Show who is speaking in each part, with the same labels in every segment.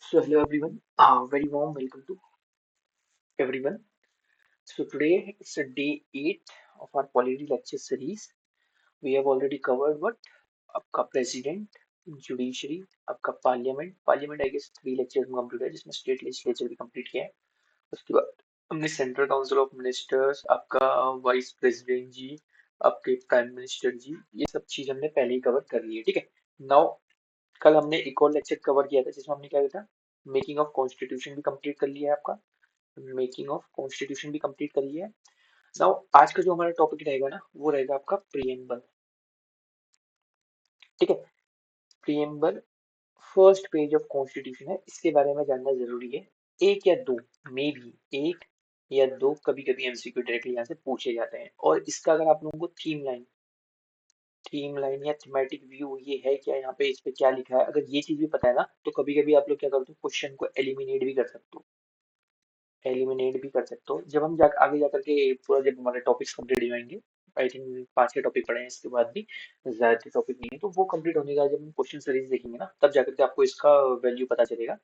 Speaker 1: So hello everyone, very warm welcome to everyone. So today it's a day 8 of our polity lecture series. We have already covered what? आपका president, judiciary, आपका parliament I guess 3 lectures में complete है जिसमें state legislature भी complete किया है. उसके बाद हमने सेंट्रल काउंसिल ऑफ मिनिस्टर्स, आपका वाइस प्रेसिडेंट जी, आपके प्राइम मिनिस्टर जी, ये सब चीज हमने पहले ही कवर कर ली है. ठीक है. नाउ कल हमने एक और लेक्चर कवर किया था जिसमें हमने क्या किया था, मेकिंग ऑफ कॉन्स्टिट्यूशन भी कंप्लीट कर लिया है आपका. मेकिंग ऑफ कॉन्स्टिट्यूशन भी कंप्लीट कर लिया है. नाउ आज का जो हमारा टॉपिक रहेगा ना वो रहेगा आपका प्रियम्बल. ठीक है. Preamble first page of constitution है, इसके बारे में जानना जरूरी है. एक या दो, मे भी एक या दो, कभी कभी एमसीक्यू डायरेक्टली यहाँ से पूछे जाते हैं. और इसका अगर आप लोगों को थीम लाइन या थीमेटिक व्यू ये है क्या, यहाँ पे इस पे क्या लिखा है, अगर ये चीज भी पता है ना तो कभी कभी आप लोग क्या करते हो, क्वेश्चन को एलिमिनेट भी कर सकते हो. जब हम आगे जा करके पूरा जब हमारे टॉपिक्स कंप्लीट हो जाएंगे, आई थिंक 5 6 टॉपिक पढ़े हैं इसके बाद भी, ज्यादा टॉपिक नहीं है, तो वो कंप्लीट होने के बाद जब हम क्वेश्चन सीरीज देखेंगे ना तब जाकर के आपको इसका वैल्यू पता चलेगा.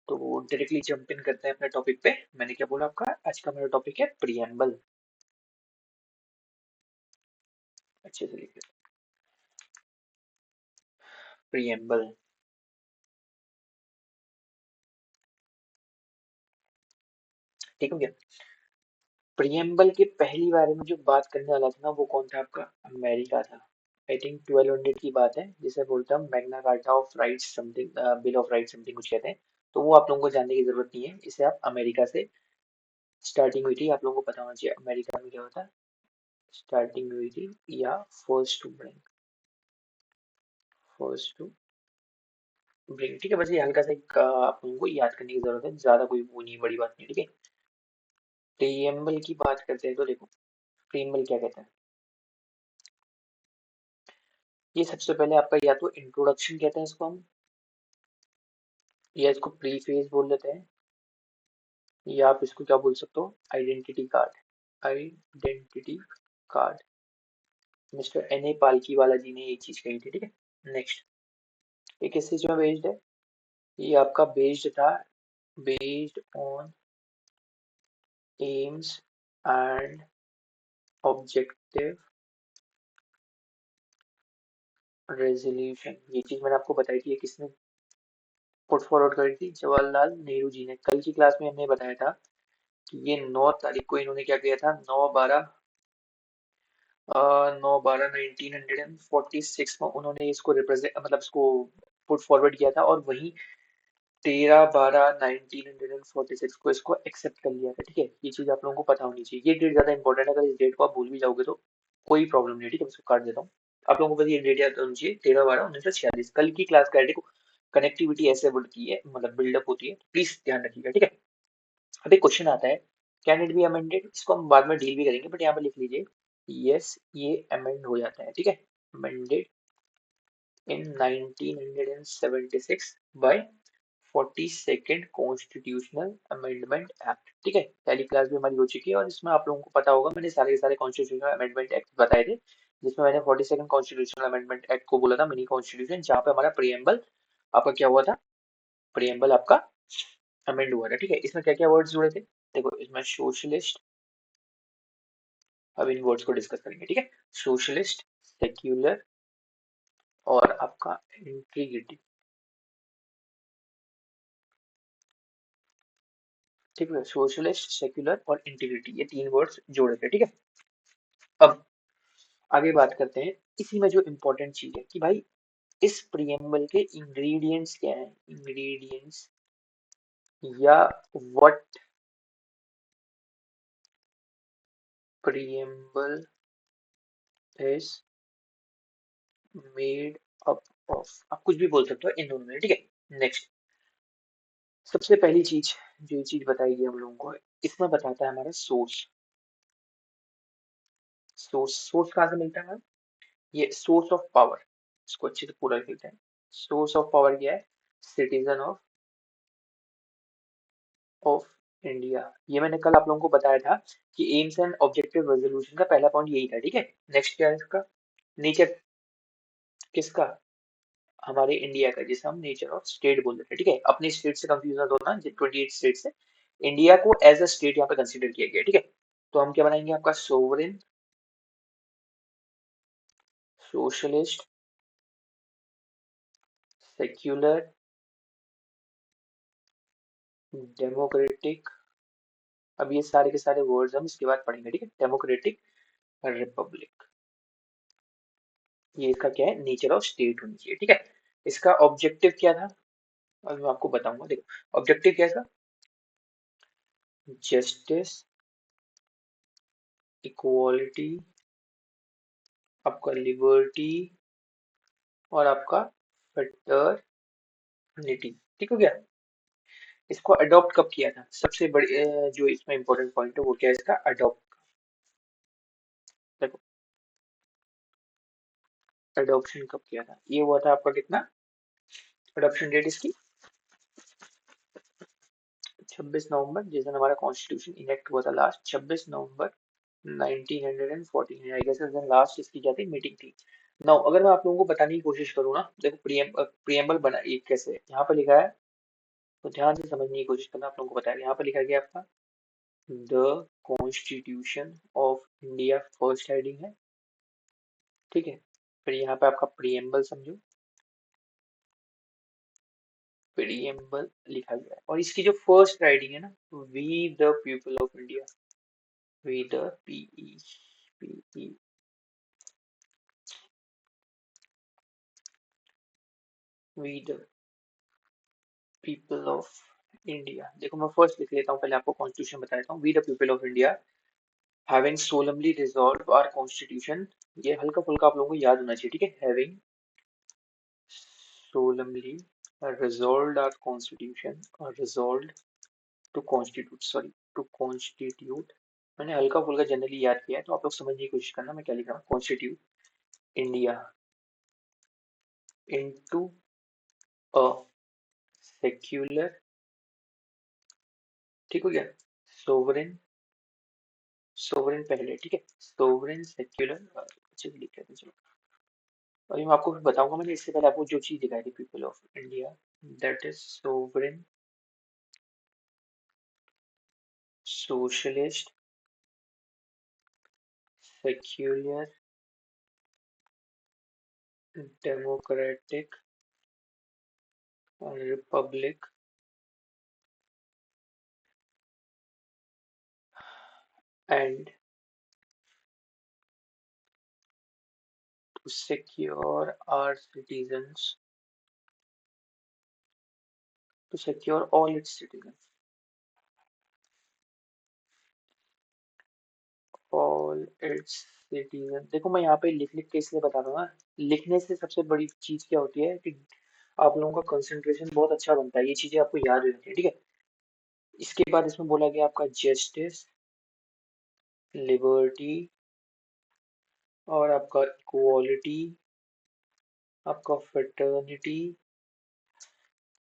Speaker 1: तो डायरेक्टली जंप इन करते हैं अपने टॉपिक पे. मैंने क्या बोला, आपका आज का मेरा टॉपिक है प्रियम्बल. अच्छे से लिखिए, प्रियम्बल. ठीक हो गया. प्रियम्बल के पहली बारे में जो बात करने वाला था ना वो कौन था, आपका अमेरिका था. आई थिंक 1200 की बात है, जिसे बोलता हम Magna carta of rights something, bill of rights something कुछ कहते हैं. तो वो आप लोगों को जानने की जरूरत नहीं है, इसे आप अमेरिका से स्टार्टिंग हुई थी, आप लोगों को पता होना चाहिए अमेरिका में क्या होता है. स्टार्टिंग हुई थी या फर्स्ट टू ब्रिंग. ठीक है, बस ये हल्का सा आप लोगों को याद करने की जरूरत है, ज्यादा कोई वो नहीं, बड़ी बात नहीं. ठीक है. प्रियम्बल की बात करते हैं तो देखो, प्रियम्बल क्या कहता है. ये सबसे पहले आपका या तो इंट्रोडक्शन कहते हैं इसको हम, या इसको प्रीफेस बोल देते हैं, या आप इसको क्या बोल सकते हो, identity card. Identity card. Mister N A Palkhivala जी ने ये चीज कही थी. ठीक है. नेक्स्ट, ये किस चीज में बेस्ड है, ये आपका बेस्ड था, based on AIIMS and objective resolution. ये चीज मैंने आपको बताई थी, ये किसने पुट फॉरवर्ड करी थी, जवाहरलाल नेहरू जी ने. कल की क्लास में हमने बताया था कि ये 9 तारीख को इन्होंने क्या किया था, 1946 में उन्होंने इसको रिप्रेजेंट मतलब इसको पुट फॉरवर्ड किया था, और वही 13/12/1946 को इसको एक्सेप्ट कर लिया था. ठीक है, ये चीज आप लोगों को पता होनी चाहिए, ये डेट ज्यादा इंपॉर्टेंट है. अगर इस डेट को आप भूल भी जाओगे तो कोई प्रॉब्लम नहीं है. ठीक है, मैं इसको काट देता हूँ. आप लोगों को बस ये डेट याद होनी चाहिए, 13/12/1946. कल की क्लास का देखो, कनेक्टिविटी ऐसे बढ़ती है, मतलब बिल्डअप होती है, प्लीज ध्यान रखिएगा. ठीक है. अब एक क्वेश्चन आता है, कैन इट बी अमेंडेड, इसको हम बाद में डील भी करेंगे, बट यहाँ पे लिख लीजिए यस, ये अमेंड हो जाता है. ठीक है. Amended in 1976 by 42nd constitutional amendment act. ठीक है, पहली क्लास भी हमारी हो चुकी है और इसमें आप लोगों को पता होगा, मैंने सारे के सारे कॉन्स्टिट्यूशनल अमेंडमेंट एक्ट बताए थे, जिसमें मैंने 42nd कॉन्स्टिट्यूशनल अमेंडमेंट एक्ट को बोला था मिनी कॉन्स्टिट्यूशन, जहाँ पे हमारा प्रियम्बल आपका क्या हुआ था, प्रियम्बल आपका अमेंड हुआ था. ठीक है. इसमें क्या क्या वर्ड्स जुड़े थे, देखो इसमें सोशलिस्ट, अब इन वर्ड्स को डिस्कस करेंगे. ठीक है. सोशलिस्ट, सेक्युलर और आपका इंटीग्रिटी. ठीक है, सोशलिस्ट, सेक्युलर और इंटीग्रिटी, ये 3 वर्ड्स जोड़े थे. ठीक है. अब आगे बात करते हैं, इसी में जो इम्पोर्टेंट चीज है कि भाई इस प्रियम्बल के इंग्रेडिएंट्स क्या हैं, इंग्रेडिएंट्स या what preamble is made up of, आप कुछ भी बोल सकते हो इन दोनों में. ठीक है. नेक्स्ट, सबसे पहली चीज जो ये चीज बताएगी हम लोगों को, इसमें बताता है हमारा सोर्स. सोर्स कहाँ से मिलता है हमें, ये सोर्स ऑफ पावर, इसको अच्छे से पूरा लिखते हैं. सोर्स ऑफ पावर क्या है, सिटीजन ऑफ इंडिया. ये मैंने कल आप लोगों को बताया था कि एम्स एंड ऑब्जेक्टिव रेजोल्यूशन का पहला पॉइंट यही था. ठीक है. नेक्स्ट क्या है इसका, नेचर किसका, हमारे इंडिया का, जिसे हम नेचर ऑफ स्टेट बोल देते हैं, ठीक है। अपनी स्टेट से कंफ्यूज ना होना, 28 स्टेट से इंडिया को एज अ स्टेट यहाँ पे कंसिडर किया गया, ठीक है। तो हम क्या बनाएंगे, आपका सोवरेन, सोशलिस्ट, सेक्युलर, डेमोक्रेटिक। अब ये सारे के सारे वर्ड्स हम इसके बाद पढ़ेंगे, ठीक है। डेमोक्रेटिक रिपब्लिक, ये इसका क्या है, नेचर ऑफ स्टेट होनी चाहिए, ठीक है। इसका ऑब्जेक्टिव क्या था, और मैं आपको बताऊंगा, देखो ऑब्जेक्टिव क्या था, जस्टिस, इक्वालिटी, आपका लिबर्टी, और आपका फ्रेटर्निटी, ठीक हो गया। इसको अडॉप्ट कब किया था, सबसे बड़ी जो इसमें इंपॉर्टेंट पॉइंट है वो क्या है, इसका अडॉप्ट। देखो अडॉप्शन कब किया था, ये हुआ था आपका कितना, अडॉप्शन डेट इसकी 26 नवंबर, जिस दिन हमारा कॉन्स्टिट्यूशन इनेक्ट हुआ था लास्ट, 26 नवंबर 1914। आई गेस उस दिन लास्ट इसकी क्या थी, मीटिंग थी। नाउ अगर मैं आप लोगों को बताने की कोशिश करूँ ना, देखो प्रियम्बल बना ये कैसे, यहाँ पे लिखा है, तो ध्यान से समझने की कोशिश करना, आप लोगों को बताया यहाँ पे लिखा गया आपका the constitution of India, first heading है, ठीक है। फिर यहाँ पे आपका प्रियम्बल समझो, प्रियम्बल लिखा गया है, और इसकी जो फर्स्ट राइटिंग है ना, we the people of India, we the P we the people of India. देखो मैं फर्स्ट लिख लेता हूँ, पहले आपको कॉन्स्टिट्यूशन बता देता हूँ। We the people of India having solemnly resolved our constitution, ये हल्का फुल्का आप लोगों को याद होना चाहिए, ठीक है। Having solemnly resolved our constitution, or resolved to constitute, sorry, to constitute, मैंने हल्का फुल्का जनरली याद किया है, तो आप लोग समझने की कोशिश करना मैं क्या लिख रहा हूँ, constitute India into a secular, ठीक हो गया, सोवरेन, सोवरेन पहले, ठीक है, सोवरेन सेक्युलर, अच्छे से लिख लेते हैं, चलो। और ये मैं आपको फिर बताऊंगा, मैंने इससे पहले आपको जो चीज दिखाई थी, people of India, that is sovereign, socialist, secular, democratic, Republic, and to secure our citizens, to secure all its citizens, all its citizens। देखो मैं यहाँ पे लिख लिख के इसलिए बता रहा हूँ ना, लिखने से सबसे बड़ी चीज क्या होती है कि आप लोगों का कंसंट्रेशन बहुत अच्छा बनता है, ये चीजें आपको याद रहती है, ठीक है। इसके बाद इसमें बोला गया आपका जस्टिस, लिबर्टी, और आपका इक्वालिटी, आपका फ्रेटर्निटी,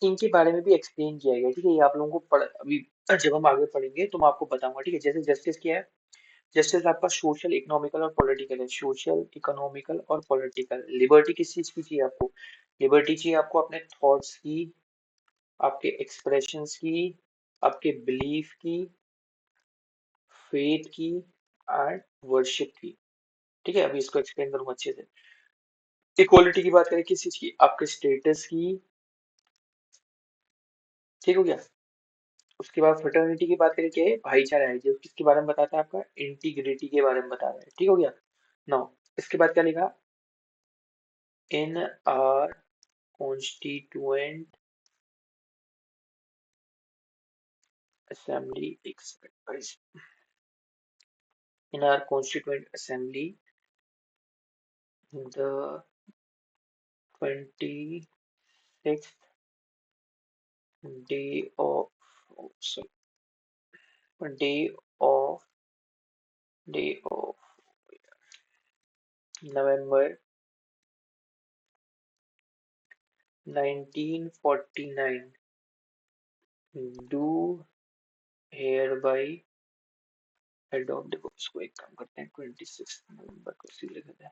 Speaker 1: इनके बारे में भी एक्सप्लेन किया गया, ठीक है। ये आप लोगों को पढ़ अभी जब हम आगे पढ़ेंगे तो मैं आपको बताऊंगा, ठीक है। जैसे जस्टिस क्या है, जस्टिस आपका सोशल, इकोनॉमिकल और पॉलिटिकल है, सोशल, इकोनॉमिकल और पॉलिटिकल। लिबर्टी किस चीज की चाहिए आपको, लिबर्टी चाहिए आपको अपने थॉट्स की, आपके एक्सप्रेशंस की, आपके बिलीफ की, फेथ की, एंड वर्शिप की, ठीक है। अभी इसको एक्सप्लेन करूंगा अच्छे से। इक्वालिटी की बात करें किस चीज की, आपके स्टेटस की, ठीक हो गया। उसके बाद फ्रेटर्निटी की बात करें, क्या है, भाईचारा है, जो किसके बारे में बताता है, आपका इंटीग्रिटी के बारे में बता रहा है, ठीक हो गया। नाउ इसके बाद क्या लिखा, इन our constituent assembly, in our constituent assembly the 26th day of, day of day of November 1949 do here by adopt. देखो इसको एक काम करते हैं, 26 नवंबर को इसी लिख देते हैं,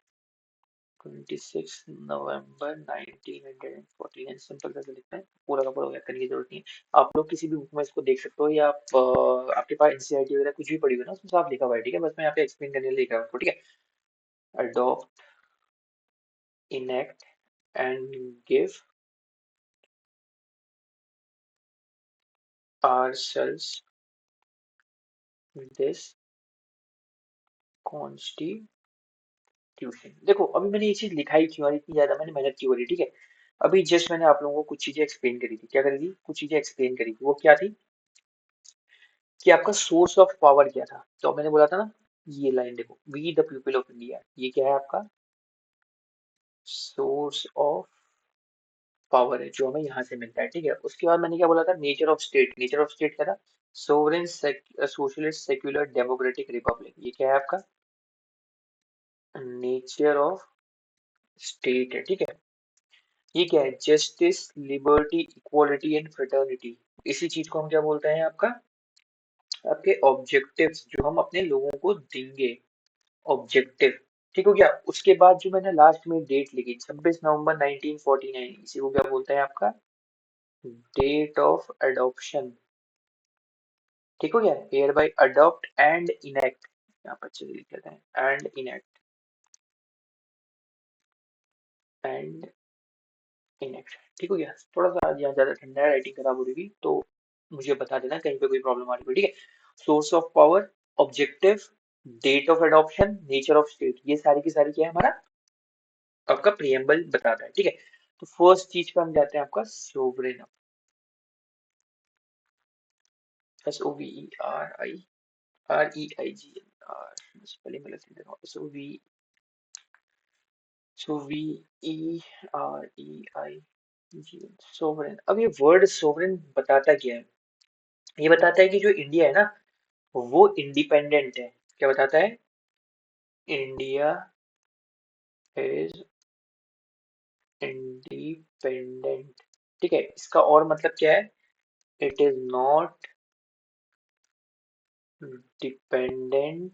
Speaker 1: 26 नवंबर 1949, सिंपल सा लिखते हैं, पूरा का पूरा करने की जरूरत नहीं है। आप लोग किसी भी बुक में इसको देख सकते हो, या आप आपके पास एनसीईआरटी वगैरह कुछ भी पड़ी हुई है ना, उसमें साफ लिखा हुआ है, ठीक है, बस मैं यहाँ पे एक्सप्लेन करने के लिए लिख रहा हूँ, ठीक है। Adopt, enact and give ourselves this constitution. देखो अभी मैंने ये चीज लिखाई क्यों और इतनी ज्यादा मैंने मेहनत क्यों करी, ठीक है। अभी जस्ट मैंने आप लोगों को कुछ चीजें एक्सप्लेन करी थी, क्या करी थी, कुछ चीजें एक्सप्लेन करी थी, वो क्या थी कि आपका सोर्स ऑफ पावर क्या था। तो मैंने बोला था ना, ये लाइन देखो, we the people of India, ये क्या है आपका सोर्स ऑफ पावर है, जो हमें यहाँ से मिलता है, ठीक है। उसके बाद मैंने क्या बोला था, nature of state, nature of state क्या था, sovereign socialist secular democratic Republic, ये क्या है आपका नेचर ऑफ स्टेट है, ठीक है। ये क्या है, justice, liberty, equality and fraternity. इसी चीज को हम क्या बोलते हैं आपका, आपके ऑब्जेक्टिव्स जो हम अपने लोगों को देंगे, ऑब्जेक्टिव, ठीक हो गया। उसके बाद जो मैंने लास्ट में डेट लिखी 26 नवंबर 1949, इसी को क्या बोलते हैं आपका डेट ऑफ एडॉप्शन, ठीक हो गया। Hereby adopt and enact, यहाँ पर चलिए लिख देते हैं एंड इनेक्ट, एंड इनेक्ट, ठीक हो गया। थोड़ा सा यहाँ ज्यादा ठंडा है, राइटिंग खराब हो रही थी, तो मुझे बता देना कहीं पे कोई प्रॉब्लम आ रही है, ठीक है। Source of power, objective, date of adoption, nature of state, ये सारी की सारी क्या है हमारा आपका प्रियम्बल बताता है, ठीक है। तो फर्स्ट चीज पे हम जाते हैं आपका सोवरेन, SOVEREIN, स्पेलिंग गलत लिख रहा हूँ, SOVEREIN, सोवरेन। अब ये वर्ड सोवरेन बताता क्या है, ये बताता है कि जो इंडिया है ना, वो इंडिपेंडेंट है। क्या बताता है, इंडिया इज इंडिपेंडेंट, ठीक है। इसका और मतलब क्या है, it is not dependent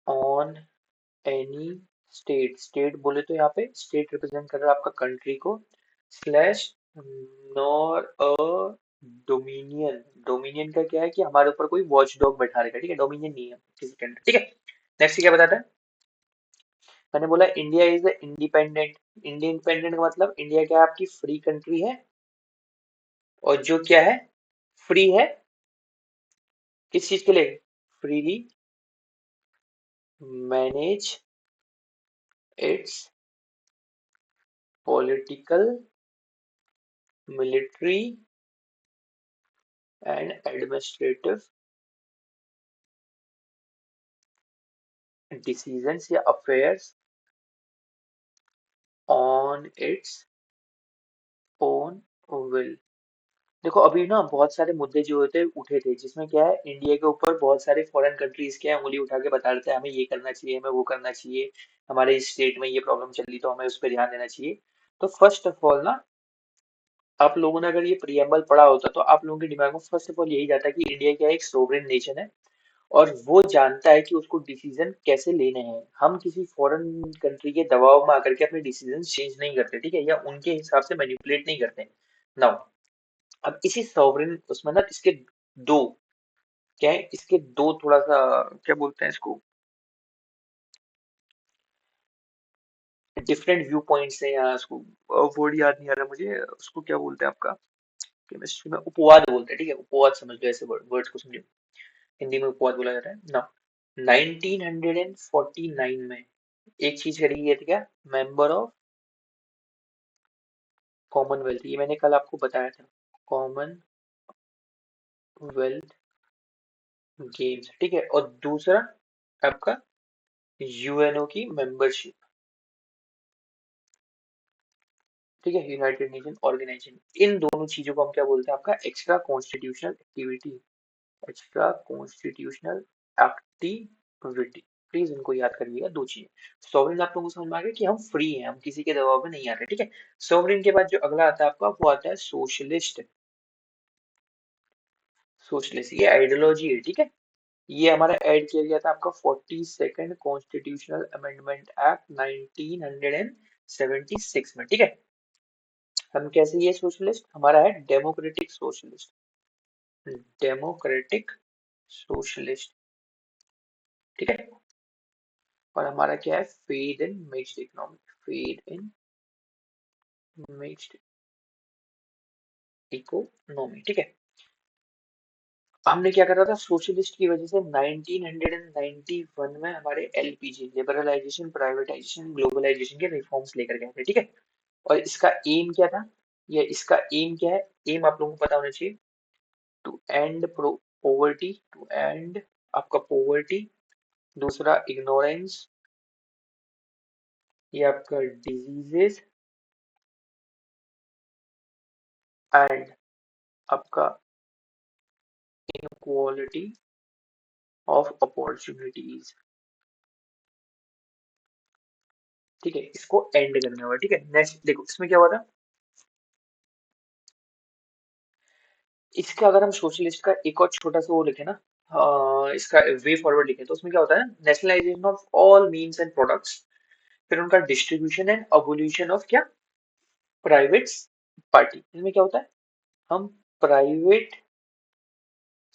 Speaker 1: on any state, state बोले तो यहाँ पे स्टेट रिप्रेजेंट कर रहा है आपका कंट्री को, स्लैश नॉर अ डोमिनियन, डोमिनियन का क्या है कि हमारे ऊपर कोई वॉच डॉग बैठा रहेगा, ठीक है, डोमिनियन नहीं है किसी कंट्री, ठीक है। नेक्स्ट क्या बताता है, मैंने बोला इंडिया इज इंडिपेंडेंट, इंडिपेंडेंट का मतलब इंडिया क्या है आपकी फ्री कंट्री है, और जो क्या है फ्री है, किस चीज के लिए, freely manage its political, military and administrative decisions या affairs on its own will. देखो अभी ना बहुत सारे मुद्दे जो होते उठे थे, जिसमें क्या है इंडिया के ऊपर बहुत सारे फॉरेन कंट्रीज क्या है उंगली उठा के बता रहे थे हमें ये करना चाहिए, हमें वो करना चाहिए, हमारे स्टेट में ये प्रॉब्लम चल रही तो हमें उस पर ध्यान देना चाहिए। तो फर्स्ट ऑफ ऑल ना, आप लोगों ने अगर ये प्रियम्बल पढ़ा होता तो आप लोगों के दिमाग में फर्स्ट ऑफ ऑल यही जाता कि इंडिया क्या है, एक सोवरेन नेशन है, और वो जानता है कि उसको डिसीजन कैसे लेने हैं। हम किसी फॉरेन कंट्री के दबाव में आकर के अपने डिसीजन चेंज नहीं करते, ठीक है, या उनके हिसाब से मैनिपुलेट नहीं करते। नाउ अब इसी सॉवरेन उसमें ना इसके दो क्या है, इसके दो थोड़ा सा क्या बोलते हैं इसको, डिफरेंट व्यू पॉइंट्स हैं, या उसको वर्ड याद नहीं आ रहा मुझे, उसको क्या बोलते हैं आपका केमिस्ट्री में, उपवाद बोलते हैं, ठीक है, उपवाद समझ लो, ऐसे वर्ड्स को समझो, हिंदी में उपवाद बोला जाता है ना। 1949 में एक चीज करी गई थी, क्या, मेंबर ऑफ कॉमनवेल्थ, ये मैंने कल आपको बताया था, कॉमनवेल्थ गेम्स, ठीक है। और दूसरा आपका यूएनओ की मेंबरशिप, ठीक है, यूनाइटेड नेशन ऑर्गेनाइजेशन। इन दोनों चीजों को हम क्या बोलते हैं, आपका extra constitutional activity, extra constitutional activity. Please इनको याद करिएगा, दो चीजें। सॉवरेन आप लोगों को समझ में आ गया कि हम फ्री हैं, हम किसी के दबाव में नहीं आ रहे, ठीक है। सॉवरेन के बाद जो अगला आता है आपका, वो आता है सोशलिस्ट, सोशलिस्ट ये आइडियोलॉजी है, ठीक है। ये हमारा ऐड किया गया था आपका 42nd कॉन्स्टिट्यूशनल अमेंडमेंट एक्ट 1976 में, ठीक है। हम कैसे, ये सोशलिस्ट हमारा है डेमोक्रेटिक सोशलिस्ट, डेमोक्रेटिक सोशलिस्ट, ठीक है। और हमारा क्या है, faith in mixed economy, faith in mixed economy, ठीक है। हमने क्या करा था सोशलिस्ट की वजह से 1991 में हमारे एलपीजी, लिबरलाइजेशन प्राइवेटाइजेशन ग्लोबलाइजेशन के रिफॉर्म्स लेकर गए थे, ठीक है। और इसका एम क्या था, या इसका एम क्या है, एम आप लोगों को पता होना चाहिए, to end poverty, to end आपका पोवर्टी, दूसरा इग्नोरेंस, ये आपका डिजीजेस, एंड आपका इनक्वालिटी ऑफ अपॉर्चुनिटीज, ठीक है। इसको एंड करना हुआ, ठीक है। नेक्स्ट देखो इसमें क्या हुआ था, इसका अगर हम सोशलिस्ट का एक और छोटा सा वो लिखे ना, इसका वे फॉरवर्ड लिखे, तो उसमें क्या होता है, nationalisation of all means and products, फिर उनका डिस्ट्रीब्यूशन एंड अबोल्यूशन ऑफ क्या, प्राइवेट पार्टी। इसमें क्या होता है, हम प्राइवेट,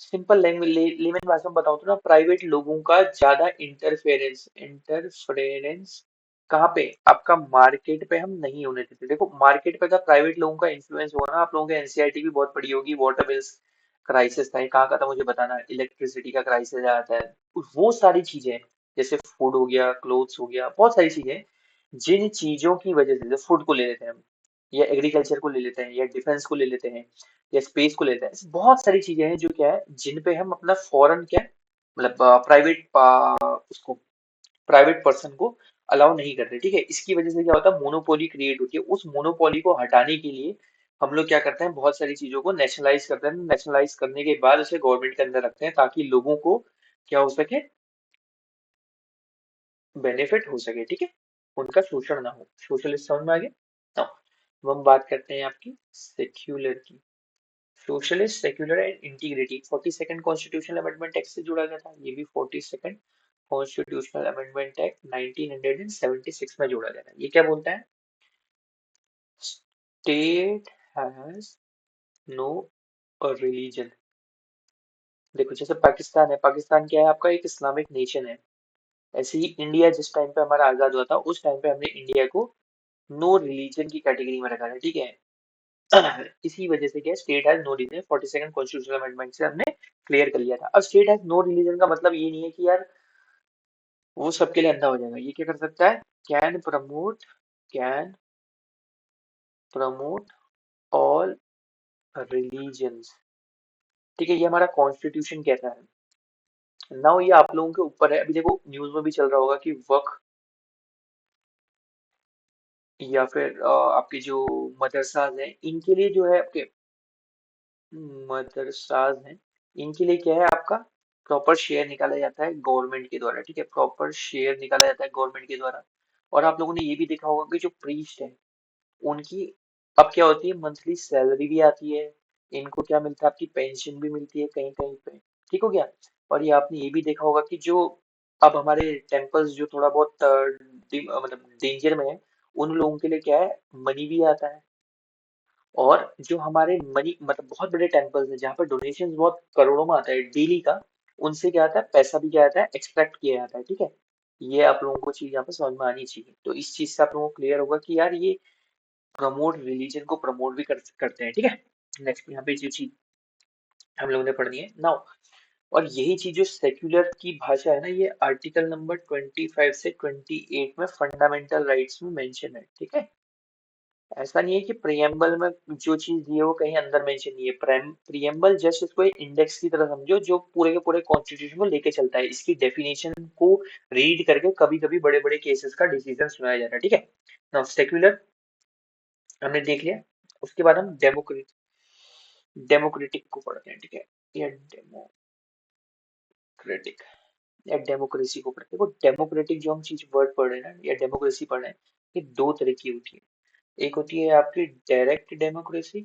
Speaker 1: सिंपल लेमन भाषा में बताऊं तो ना, प्राइवेट लोगों का ज्यादा इंटरफेरेंस, इंटरफेरेंस कहाँ पे, आपका मार्केट पे हम नहीं होने देते। देखो मार्केट पे अगर प्राइवेट लोगों का इन्फ्लुएंस होगा ना, आप लोगों के एनसीईआरटी भी बहुत पड़ी होगी, वाटर बिल्स क्राइसिस था, ये कहाँ का था मुझे बताना, इलेक्ट्रिसिटी का क्राइसिस आता है, वो सारी चीजें, जैसे फूड हो गया, क्लोथ्स हो गया, बहुत सारी चीजें, जिन चीजों की वजह से, जैसे फूड को ले लेते हैं हम, या एग्रीकल्चर को ले लेते हैं, या डिफेंस को ले लेते हैं, या स्पेस को लेते हैं, ऐसी बहुत सारी चीजें हैं जो क्या है, जिन पे हम अपना फॉरेन क्या है, मतलब प्राइवेट उसको, प्राइवेट पर्सन को अलाउ नहीं करते, ठीक है। इसकी वजह से क्या होता है, मोनोपोली क्रिएट होती है, उस मोनोपोली को हटाने के लिए हम लोग क्या करते हैं, बहुत सारी चीजों को नेशनलाइज करते हैं, नेशनलाइज करने के बाद उसे गवर्नमेंट के अंदर रखते हैं, ताकि लोगों को क्या हो सके, बेनिफिट हो सके, ठीक है, उनका शोषण ना हो। सोशलिस्ट समझ में आ गया। Now, अब हम बात करते हैं आपकी सेक्युलर की। Socialist secular and integrity 42nd constitutional amendment act से जुड़ा गया था, ये भी 42nd कॉन्स्टिट्यूशनल अमेंडमेंट एक्ट 1976 में जोड़ा गया था। ये क्या बोलता है, स्टेट हैज नो रिलीजन। देखो जैसे पाकिस्तान है, पाकिस्तान क्या है आपका, एक इस्लामिक नेशन है। ऐसे ही इंडिया जिस टाइम पे हमारा आजाद हुआ था, उस टाइम पे हमने इंडिया को नो रिलीजन की कैटेगरी में रखा था, ठीक है। इसी वजह से क्या, state has no religion 42nd constitutional amendment से हमने क्लियर कर लिया था। अब स्टेट हैज नो रिलीजन का मतलब ये नहीं है कि यार वो सबके लिए अंधा हो जाएगा। ये क्या कर सकता है, can promote, can promote all religions, ठीक है। ये हमारा कॉन्स्टिट्यूशन कहता है। नाउ ये आप लोगों के ऊपर है, अभी देखो न्यूज में भी चल रहा होगा कि वक्फ, या फिर आपके जो मदरसाज हैं, इनके लिए जो है आपके मदरसाज हैं, इनके लिए क्या है आपका, प्रॉपर शेयर निकाला जाता है गवर्नमेंट के द्वारा, ठीक है। प्रॉपर शेयर निकाला जाता है गवर्नमेंट के द्वारा। और आप लोगों ने ये भी देखा होगा कि जो प्रीस्ट है, उनकी अब क्या होती है, मंथली सैलरी भी आती है, इनको क्या मिलता है, आपकी पेंशन भी मिलती है कहीं कहीं पे, ठीक हो गया। और ये आपने ये भी देखा होगा कि जो अब हमारे टेम्पल्स जो थोड़ा बहुत मतलब डेंजर में है, उन लोगों के लिए क्या है, मनी भी आता है। और जो हमारे मनी मतलब बहुत बड़े टेम्पल्स हैं जहाँ पर डोनेशन बहुत करोड़ों में आता है डेली का, उनसे क्या आता है, पैसा भी क्या आता है, एक्सट्रैक्ट किया जाता है, ठीक है। ये आप लोगों को चीज यहाँ पे समझ में आनी चाहिए। तो इस चीज से आप लोगों को क्लियर होगा कि यार ये प्रमोट रिलीजन को प्रमोट भी करते हैं, ठीक है। नेक्स्ट यहाँ पे जो चीज हम लोगों ने पढ़नी है नाउ, और यही चीज जो सेक्युलर की भाषा है ना, ये आर्टिकल नंबर 25 से 28 में फंडामेंटल राइट्स में मेंशन है, ठीक है। ऐसा नहीं है कि प्रियम्बल में जो चीज दी है वो कहीं अंदर मेंशन नहीं है। प्रियम्बल जस्ट इसको एक इंडेक्स की तरह समझो, जो पूरे के पूरे कॉन्स्टिट्यूशन को लेके चलता है। इसकी डेफिनेशन को रीड करके कभी कभी बड़े बड़े केसेस का डिसीजन सुनाया जाता है, ठीक है। नाउ सेक्युलर हमने देख लिया, उसके बाद हम डेमोक्रेटिक को पढ़ते हैं, ठीक है। या डेमोक्रेटिक, या डेमोक्रेसी को पढ़ते हैं। देखो डेमोक्रेटिक जो हम चीज वर्ड पढ़ रहे हैं ना, या डेमोक्रेसी पढ़ रहे हैं, ये दो तरह की होती है। एक होती है आपकी डायरेक्ट डेमोक्रेसी,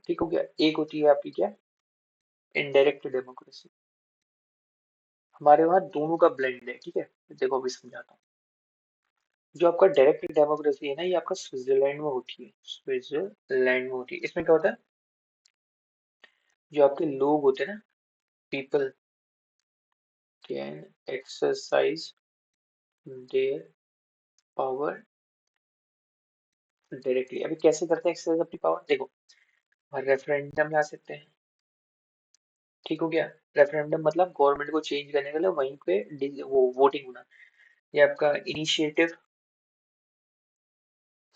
Speaker 1: ठीक हो गया। एक होती है आपकी क्या, इनडायरेक्ट डेमोक्रेसी, हमारे वहाँ दोनों का ब्लेंड है, ठीक है। देखो अभी समझाता हूँ। जो आपका डायरेक्ट डेमोक्रेसी है ना, ये आपका स्विट्जरलैंड में होती है, स्विट्जरलैंड में होती है। इसमें क्या होता है, जो आपके लोग होते हैं ना, people can exercise their power directly. अभी कैसे करते हैं एक्सरसाइज अपनी पावर, देखो, रेफरेंडम ला सकते हैं, ठीक हो गया। रेफरेंडम मतलब गवर्नमेंट को चेंज करने के लिए वहीं पे वो वोटिंग होना। ये आपका इनिशिएटिव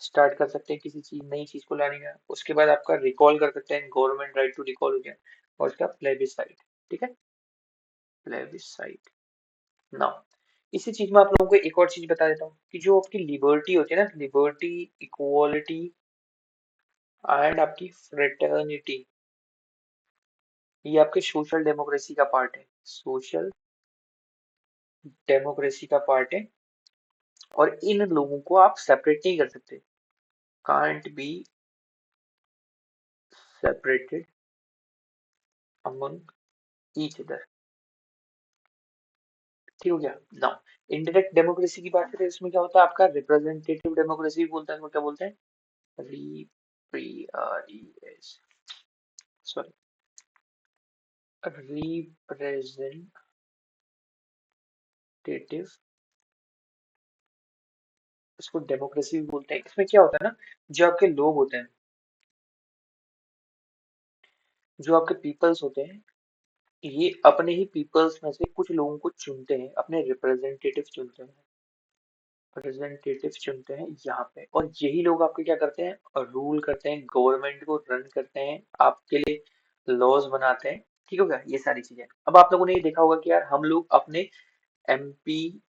Speaker 1: स्टार्ट कर सकते हैं किसी चीज नई चीज को लाने का। उसके बाद आपका रिकॉल कर सकते हैं, गवर्नमेंट राइट टू रिकॉल हो गया। और उसका प्लेबिसाइड, ठीक है, प्लेबिसाइड। नाउ इसी चीज में आप लोगों को एक और चीज बता देता हूँ कि जो आपकी लिबर्टी होती है ना, लिबर्टी, इक्वालिटी एंड आपकी फ्रेटर्निटी, ये आपके सोशल डेमोक्रेसी का पार्ट है, सोशल डेमोक्रेसी का पार्ट है। और इन लोगों को आप सेपरेट नहीं कर सकते, can't be separated among each other, ठीक हो गया। नाउ इनडायरेक्ट डेमोक्रेसी की बात करें, इसमें क्या होता है, आपका रिप्रेजेंटेटिव डेमोक्रेसी बोलते हैं, इसको क्या बोलते हैं, रिप्रेस सॉरी रिप्रेजेंटेटिव, इसको डेमोक्रेसी भी बोलते हैं। इसमें क्या होता है ना, जो आपके लोग होते हैं, जो आपके पीपल्स होते हैं, ये अपने ही पीपल्स में से कुछ लोगों को चुनते हैं, अपने रिप्रेजेंटेटिव चुनते हैं, रिप्रेजेंटेटिव चुनते हैं यहाँ पे। और यही लोग आपके क्या करते हैं, रूल करते हैं, गवर्नमेंट को रन करते हैं, आपके लिए लॉज बनाते हैं, ठीक हो गया, ये सारी चीजें। अब आप लोगों ने ये देखा होगा कि यार हम लोग अपने एमपी,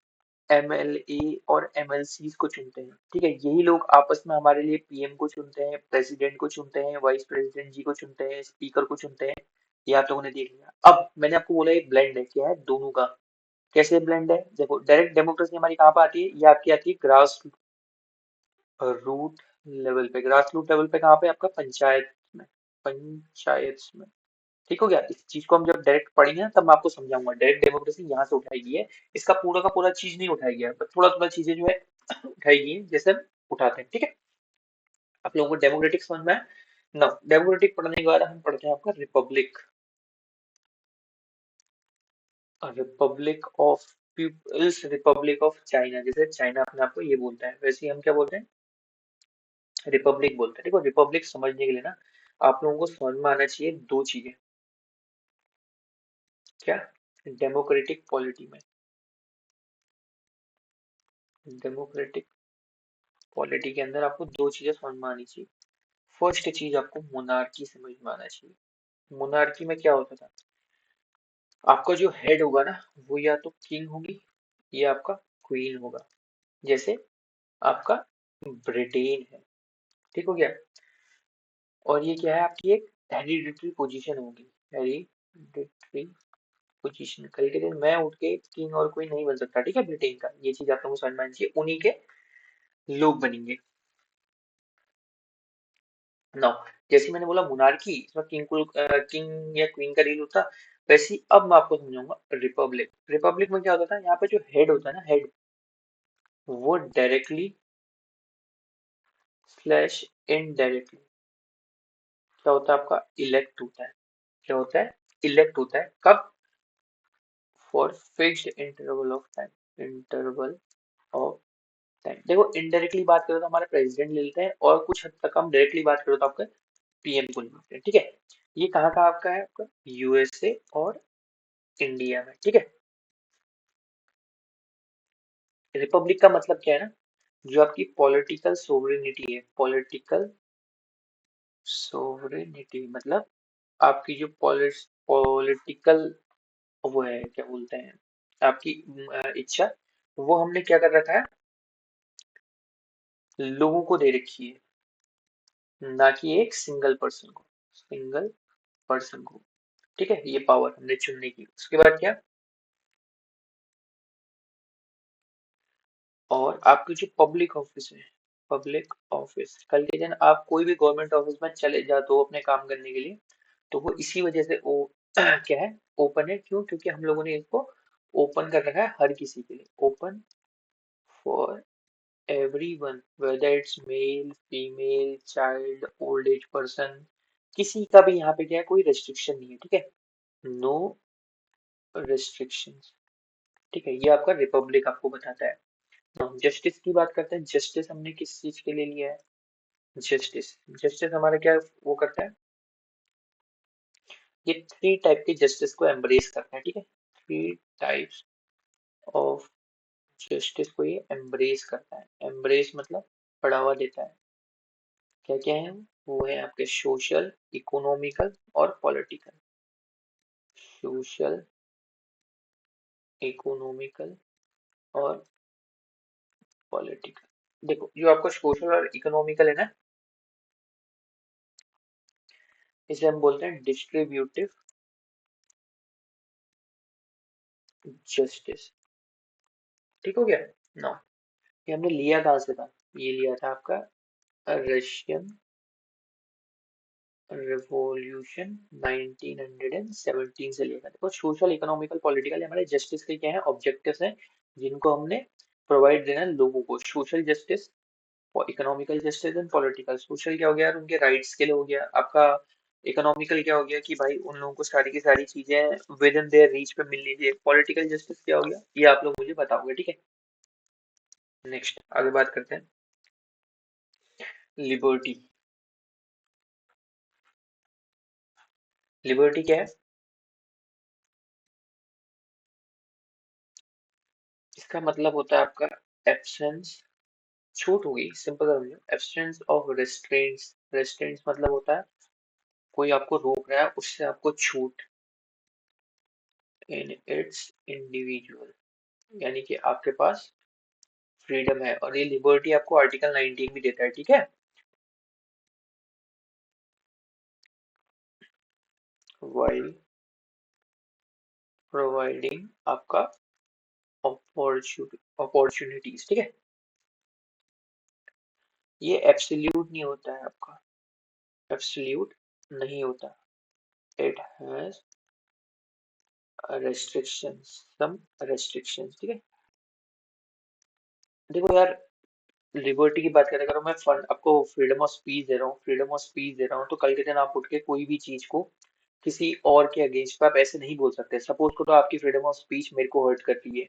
Speaker 1: एमएलए और एमएलसी को चुनते हैं, ठीक है। यही लोग आपस में हमारे लिए पीएम को चुनते हैं, प्रेसिडेंट को चुनते हैं, वाइस प्रेसिडेंट जी को चुनते हैं, स्पीकर को चुनते हैं। ये आप लोगों ने देख लिया। अब मैंने आपको बोला एक ब्लेंड है, क्या है, दोनों का। कैसे ब्लेंड है, देखो, डायरेक्ट डेमोक्रेसी हमारी कहाँ पे आती है, ये आपकी आती है ग्रास रूट लेवल पे। ग्रास रूट लेवल पे कहाँ पे, आपका पंचायत में, पंचायत में, ठीक हो गया। इस चीज को हम जब डायरेक्ट पढ़ेंगे ना, तब मैं आपको समझाऊंगा डायरेक्ट डेमोक्रेसी यहाँ से उठाई गई है। इसका पूरा का पूरा चीज नहीं उठाई गया है, थोड़ा थोड़ा चीजें जो है उठाई गई है, जैसे हम उठाते हैं, ठीक है। आप लोगों को डेमोक्रेटिक समझ में आया ना। डेमोक्रेटिक पढ़ने के बाद हम पढ़ते हैं आपका republic, republic of peoples republic of China. जैसे चाइना अपने आप को ये बोलता है, वैसे ही हम क्या बोलते हैं, रिपब्लिक बोलते हैं। देखो रिपब्लिक समझने के लिए ना, आप लोगों को समझ में आना चाहिए दो चीजें। क्या, डेमोक्रेटिक पॉलिटी में, डेमोक्रेटिक पॉलिटी के अंदर आपको दो चीजें समझ में आनी चाहिए। फर्स्ट चीज आपको मोनार्की समझ में आना चाहिए। मोनार्की में क्या होता था, आपका जो हेड होगा ना, वो या तो किंग होगी या आपका क्वीन होगा। जैसे आपका ब्रिटेन है, ठीक हो गया। और ये क्या है, आपकी एक हेरिडिटरी पोजीशन होगी, हेरिडिटरी पोजीशन। कल के दिन मैं उठ के किंग और क्वीन नहीं बन सकता, ठीक है, ब्रिटेन का। ये चीज आप लोगों को समझ में आनी चाहिए, उन्हीं के लोग बनेंगे। नो, जैसे मैंने बोला मोनार्की, इसमें किंग या क्वीन का रूल होता। वैसे ही अब मैं आपको समझाऊंगा रिपब्लिक। रिपब्लिक में क्या होता था, यहाँ पे जो हेड होता है ना, हेड, वो डायरेक्टली स्लैश इनडायरेक्टली क्या होता है, आपका इलेक्ट होता है। क्या होता है, इलेक्ट होता है। कब, for fixed interval of time, interval of time. देखो इनडायरेक्टली बात करो तो हमारा प्रेसिडेंट ले लेते हैं, और कुछ हद तक हम डायरेक्टली बात करो तो आपका पीएम को ले लेते हैं, ठीक है। ये कहाँ का आपका है, आपका यूएसए और इंडिया में, ठीक है। रिपब्लिक का मतलब क्या है ना, जो आपकी पॉलिटिकल सोवरेनिटी है, पॉलिटिकल सोवरेनिटी मतलब आपकी जो पॉलिटिकल वो है, क्या बोलते हैं, आपकी इच्छा, वो हमने क्या कर रखा है, लोगों को दे रखी है, ना कि एक सिंगल पर्सन को, सिंगल पर्सन को, ठीक है। ये पावर हमने चुनने की। उसके बाद क्या, और आपकी जो पब्लिक ऑफिस है, पब्लिक ऑफिस, कल के दिन आप कोई भी गवर्नमेंट ऑफिस में चले जाते हो अपने काम करने के लिए, तो वो इसी वजह से वो क्या है, ओपन है। क्यों? क्योंकि हम लोगों ने इसको ओपन कर रखा है हर किसी के लिए, open for everyone, whether it's male female child old age person, किसी का भी यहाँ पे क्या है, कोई रेस्ट्रिक्शन नहीं है, ठीक है, नो रेस्ट्रिक्शंस, ठीक है। ये आपका रिपब्लिक आपको बताता है। हम जस्टिस की बात करते हैं, जस्टिस हमने किस चीज के लिए लिया है, जस्टिस, जस्टिस हमारा क्या वो करता है, ये थ्री टाइप के जस्टिस को एम्ब्रेस करता है, ठीक है, थ्री टाइप्स ऑफ जस्टिस को ये एम्ब्रेस करता है, एम्ब्रेस मतलब बढ़ावा देता है। क्या क्या है वो है आपके सोशल, इकोनॉमिकल और पॉलिटिकल, सोशल, इकोनॉमिकल और पॉलिटिकल। देखो जो आपका सोशल और इकोनॉमिकल है ना, इसे हम बोलते हैं डिस्ट्रीब्यूटिव जस्टिस, ठीक हो गया ना। ये हमने लिया कहाँ से था, ये लिया था आपका रशियन रिवॉल्यूशन 1917 से लिया था। देखो सोशल इकोनॉमिकल पॉलिटिकल हमारे जस्टिस के क्या है, ऑब्जेक्टिव्स हैं जिनको हमने प्रोवाइड देना है लोगों को। सोशल जस्टिस और economical justice and political. Social क्या हो गया यार, उनके राइट्स के लिए हो गया आपका। इकोनॉमिकल क्या हो गया कि भाई उन लोगों को सारी की सारी चीजें विद इन देयर रीच पे मिलनी चाहिए। पॉलिटिकल जस्टिस क्या हो गया, ये आप लोग मुझे बताओगे, ठीक है। नेक्स्ट आगे बात करते हैं, लिबर्टी। लिबर्टी क्या है, इसका मतलब होता है आपका एब्सेंस, छूट होगी, सिंपल समझो, एब्सेंस ऑफ रेस्ट्रेंट्स। रेस्ट्रेंट्स मतलब होता है कोई आपको रोक रहा है, उससे आपको छूट, इन इट्स इंडिविजुअल, यानी कि आपके पास फ्रीडम है। और ये लिबर्टी आपको आर्टिकल 19 भी देता है, ठीक है, वाइल प्रोवाइडिंग आपका अपॉर्चुनिटीज, ठीक है। ये एब्सोल्यूट नहीं होता है आपका, एब्सोल्यूट नहीं होता, it has restrictions, some restrictions, ठीक है। देखो यार, लिबर्टी की बात करें, अगर मैं फंड आपको फ्रीडम ऑफ स्पीच दे रहा हूँ, फ्रीडम ऑफ स्पीच दे रहा हूँ, तो कल के दिन आप उठ के कोई भी चीज को किसी और के अगेंस्ट पे आप ऐसे नहीं बोल सकते। सपोज को तो आपकी फ्रीडम ऑफ स्पीच मेरे को हर्ट कर रही है,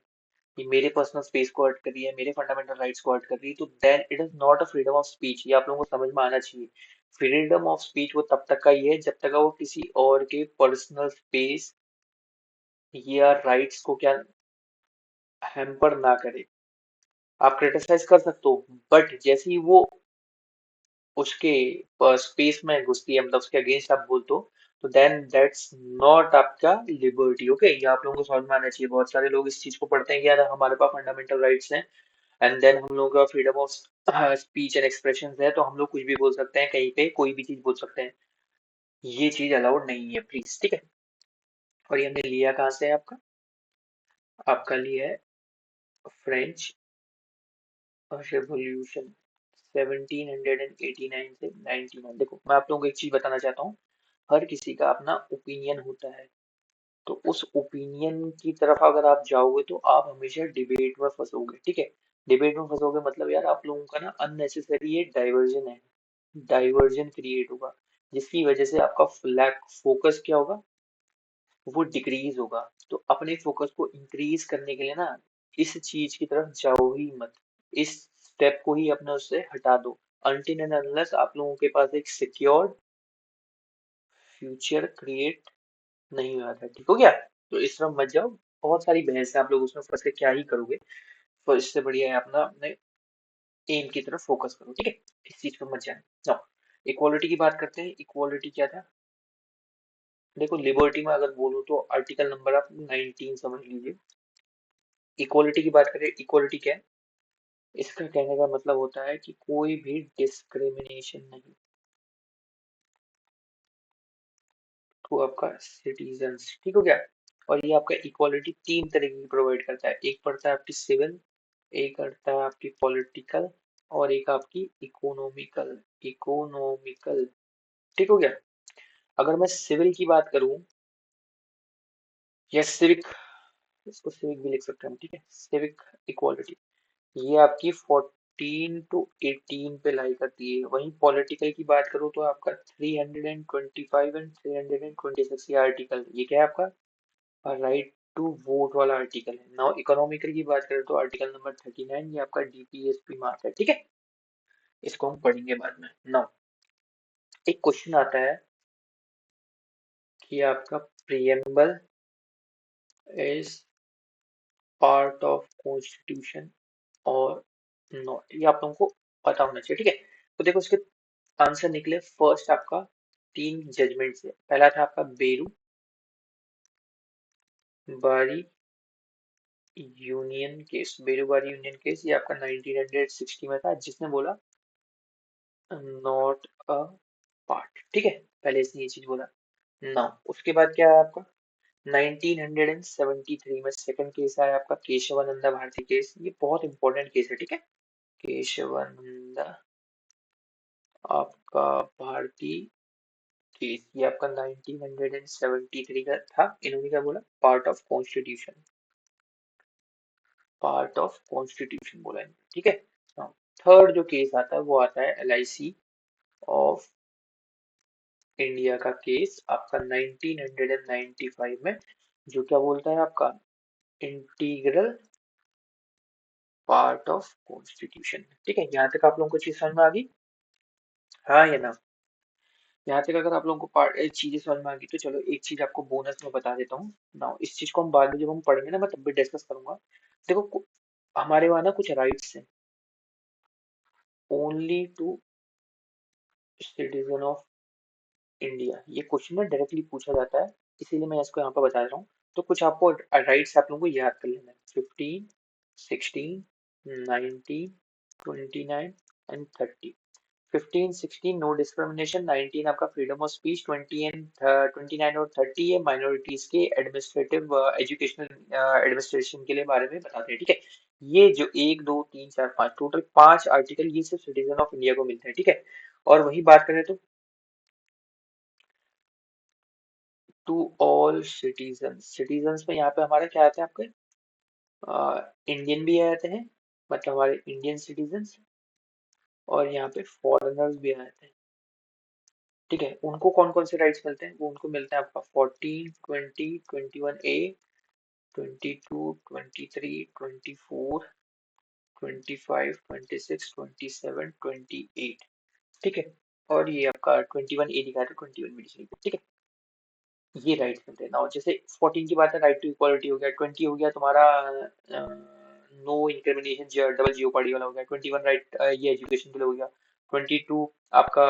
Speaker 1: ये मेरे पर्सनल स्पेस को हर्ट कर रही है, मेरे फंडामेंटल राइट्स को हर्ट कर रही है, तो then it is not a freedom of speech. ये आप लोगों को समझ में आना चाहिए। फ्रीडम ऑफ स्पीच वो तब तक का ही है जब तक का वो किसी और के पर्सनल स्पेस या राइट्स को क्या हैम्पर ना करे। आप क्रिटिसाइज कर सकते हो, बट जैसे ही वो उसके स्पेस में घुसती है, मतलब उसके अगेंस्ट आप बोलते हो, तो देन दैट्स नॉट आपका लिबर्टी। ओके, ये आप लोगों को समझ में आना चाहिए। बहुत सारे लोग इस चीज को पढ़ते हैं कि यार हमारे पास फंडामेंटल राइट्स हैं एंड देन हम लोगों का freedom of speech and expression है, तो हम लोग कुछ भी बोल सकते हैं, कहीं पे कोई भी चीज बोल सकते हैं। ये चीज अलाउड नहीं है प्लीज, ठीक है। और ये हमने लिया कहाँ से है आपका, आपका लिया है फ्रेंच रेवोल्यूशन 1789 से 99। देखो मैं आप लोगों को एक चीज बताना चाहता हूँ, हर किसी का अपना ओपिनियन होता है, तो उस ओपिनियन की तरफ अगर आप जाओगे तो आप हमेशा डिबेट में फंसोगे, ठीक है। डिबेट में फंसोगे मतलब यार आप लोगों का ना अननेसेसरी ये डाइवर्जन है, डाइवर्जन क्रिएट होगा, जिसकी वजह से आपका लैक फोकस क्या होगा, वो डिक्रीज होगा। तो अपने फोकस को इंक्रीज करने के लिए ना इस चीज की तरफ जाओ ही मत, इस स्टेप को ही अपने उससे हटा दो, अनटिल एंड अनलेस आप लोगों के पास एक सिक्योर्ड फ्यूचर क्रिएट नहीं हुआ था, ठीक हो गया। तो इस तरफ मत जाओ, बहुत सारी बहस है, आप लोग उसमें फंस के क्या ही करोगे। तो इससे बढ़िया है अपना अपने एम की तरफ फोकस करो, ठीक है, इस चीज पे मत जाना। नाउ इक्वालिटी की बात करते हैं, इक्वालिटी क्या था। देखो लिबर्टी में अगर बोलूँ तो आर्टिकल नंबर आप 19 समझ लीजिए। इक्वालिटी की बात करें, इक्वालिटी क्या है, इसका कहने का मतलब होता है कि कोई भी डिस्क्रिमिनेशन नहीं टू आपका सिटीजन्स, ठीक हो गया। और ये आपका इक्वालिटी तीन तरीके की प्रोवाइड करता है, एक पड़ता है आपकी सिविल, एक करता है आपकी पॉलिटिकल, और एक आपकी इकोनॉमिकल, इकोनॉमिकल, ठीक हो गया। अगर मैं सिविल की बात करूं, यस सिविक, इसको सिविक भी लिख सकते हैं हम, ठीक है, सिविक इक्वालिटी। ये आपकी 14 to 18 पे लाई करती है। वहीं पॉलिटिकल की बात करूँ तो आपका 325 एंड 326 ये आर्टिकल, ये क्या है आपका राइट टू वोट वाला आर्टिकल है। नाउ इकोनॉमिकल की बात करें तो आर्टिकल नंबर 39 ये आपका डीपीएसपी मार्क है, ठीक है, इसको हम पढ़ेंगे बाद में। नाउ एक क्वेश्चन आता है कि आपका preamble is part of constitution और नॉट, ये आप लोगों को पता होना चाहिए, ठीक है। तो देखो इसके आंसर निकले फर्स्ट आपका तीन जजमेंट से। पहला था आपका बेरू बारी यूनियन केस, बेरू बारी यूनियन केस, ये आपका 1960 में था, जिसने बोला नॉट अ पार्ट, ठीक है, पहले इसने ये चीज बोला। नाउ उसके बाद क्या है आपका 1973 में सेकंड केस आया आपका केशवानंदा भारती केस। ये बहुत इंपॉर्टेंट केस है, ठीक है, केशवानंदा आपका भारती केस, ये आपका 1973 का था। इन्होंने क्या बोला, part of constitution, part of constitution बोला इन्होंने, ठीक है। थर्ड जो केस आता है वो आता है एलआईसी ऑफ इंडिया का केस आपका 1995 में, जो क्या बोलता है आपका इंटीग्रल पार्ट ऑफ कॉन्स्टिट्यूशन, ठीक है। यहाँ तक आप लोगों को चीज समझ में आ गई, हाँ या ना। यहाँ तक अगर आप लोगों को पार्ट चीजें समझ में आ गई तो चलो एक चीज आपको बोनस में बता देता हूँ ना। इस चीज को हम बाद में जब हम पढ़ेंगे ना मैं तब भी डिस्कस करूंगा। देखो हमारे वहाँ ना कुछ राइट्स हैं only to citizen of India, ये क्वेश्चन में डायरेक्टली पूछा जाता है, इसीलिए मैं इसको यहाँ पर बता रहा हूँ। तो कुछ आपको राइट्स आप लोगों को याद कर लेना है, 15, 16, 19, 29 एंड 30। 15 16 नो डिस्क्रिमिनेशन, 19 आपका फ्रीडम ऑफ स्पीच, 20 एंड 29 और 30 ये माइनॉरिटीज के एडमिनिस्ट्रेटिव एजुकेशनल एडमिनिस्ट्रेशन के लिए बारे में बताते हैं, ठीक है। ये जो एक दो तीन चार पांच टोटल पांच आर्टिकल ये सिर्फ सिटीजन ऑफ इंडिया को मिलते हैं, ठीक है। और वही बात करें तो टू ऑल सिटीजन, सिटीजन्स में यहाँ पे हमारे क्या आते हैं आपके इंडियन भी आते हैं, मतलब हमारे इंडियन सिटीजन्स, और यहाँ पे फॉरेनर्स भी आते हैं, ठीक है। उनको कौन कौन से राइट्स मिलते हैं, वो उनको मिलते हैं आपका 14 20 21A 22 23 24 25 26 27 28, ठीक है। और ये आपका 21A लिखा है तो 21 भी लिखा है, ठीक है। ये राइट्स मिलते हैं ना। जैसे 14 की बात है राइट टू इक्वालिटी हो गया, 20 हो गया तुम्हारा नो इंक्रिमिनेशन डबल जियोपार्डी वाला हो गया, 21 राइट ये एजुकेशन के लिए हो गया, 22 आपका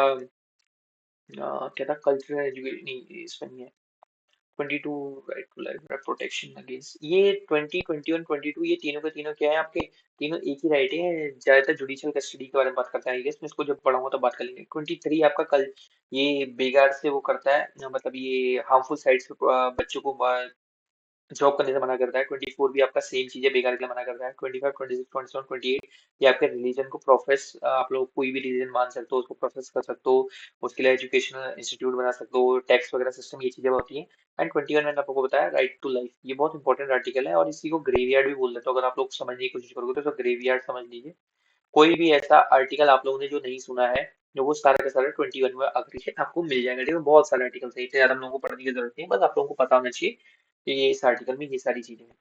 Speaker 1: क्या था कल्चरल एजुकेशन, नहीं इसमें नहीं है, 22 right to life protection against, ये 20 21 22 ये तीनों के तीनों क्या है आपके, तीनों एक ही राइट है। ज्यादातर जुडिशियल कस्टडी के बारे में बात करता है, मैं इसको जब पढ़ाऊंगा तो बात कर लेंगे। 23 आपका कल ये बेगार से वो करता है, मतलब ये हार्मफुल साइट्स पे बच्चों को जॉब करने से मना करता है। 24 भी आपका सेम चीज है, बेकार के लिए मना करता है। 25 26 27 28 ये आपके रिलीजन को प्रोफेस, आप लोग कोई भी रिलीजन मान सकते हो, उसको प्रोफेस कर सकते हो, उसके लिए एजुकेशनल इंस्टीट्यूट बना सकते हो, टैक्स वगैरह सिस्टम ये चीजें होती हैं। एंड 21 मैंने आपको बताया राइट टू लाइफ, ये बहुत इंपॉर्टेंट आर्टिकल है और इसी को ग्रेवयार्ड भी बोल देते हो। अगर आप लोग समझने की कोशिश करोगे तो ग्रेवयार्ड समझ लीजिए। कोई भी ऐसा आर्टिकल आप लोगों ने जो नहीं सुना है, जो वो सारा का सारा 21 में आखिरी है आपको मिल जाएगा, ठीक है। बहुत सारे आर्टिकल है, इतने ज्यादा हम लोगों को पढ़ने की जरूरत नहीं है, बस आप लोगों को पता होना चाहिए कि ये इस आर्टिकल में ये सारी चीजें हैं।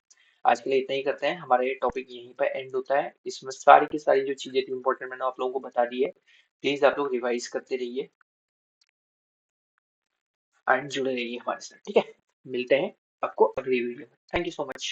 Speaker 1: आज के लिए इतना ही करते हैं, हमारा ये टॉपिक यहीं पर एंड होता है। इसमें सारी की सारी जो चीजें थी इंपॉर्टेंट मैंने आप लोगों को बता दी है। प्लीज आप लोग रिवाइज करते रहिए एंड जुड़े रहिए हमारे साथ, ठीक है। मिलते हैं आपको अगली वीडियो में, थैंक यू सो मच।